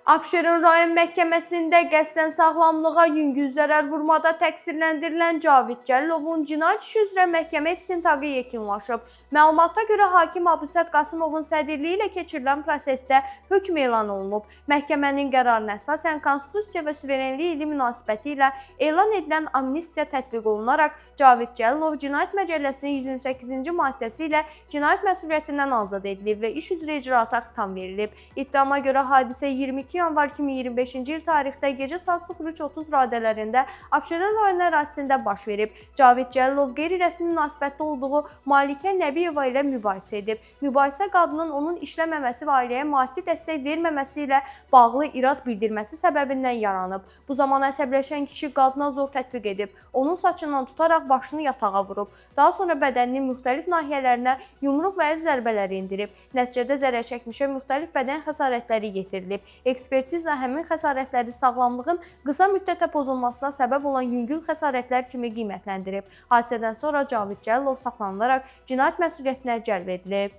Abşeron rayon məhkəməsində qəsdən sağlamlığa yüngül zərər vurmada təqsirləndirilən Cavid Cəlilovun cinayət işi üzrə məhkəmə istintaqı yekunlaşıb. Məlumata görə hakim Abusət Qasımovun sədrliyi ilə keçirilən prosesdə hökm elan olunub. Məhkəmənin qərarına əsasən konstitusiya və suverenlik ili münasibəti ilə elan edilən amnistiya tətbiq olunaraq Cavid Cəlilov Cinayət Məcəlləsinin 128-ci maddəsi ilə cinayət məsuliyyətindən azad edilib və iş üzrə icraata xitam verilib. İttihama görə hadisə 22 yanvar 2025-ci il tarixdə gecə saat 03:30 radələrində Abşeron rayon ərazisində baş verib. Cavid Cəlilov qeyri-rəsmi münasibətdə olduğu Malikə Nəbiyeva ilə mübahisə edib. Mübahisə qadının onun işləməməsi və ailəyə maddi dəstək verməməsi ilə bağlı irad bildirməsi səbəbindən yaranıb. Bu zaman əsəbləşən kişi qadına zor tətbiq edib. Onun saçından tutaraq başını yatağa vurub. Daha sonra bədəninin müxtəlif nahiyələrinə yumruq və əl zərbələri endirib. Nəticədə zərər çəkmişə müxtəlif bədən xəsarətləri yetirilib. Ekspertiza həmin xəsarətləri sağlamlığın qısa müddətə pozulmasına səbəb olan yüngül xəsarətlər kimi qiymətləndirib. Hadisədən sonra Cavid Cəlilov saxlanılaraq cinayət məsuliyyətinə cəlb edilib.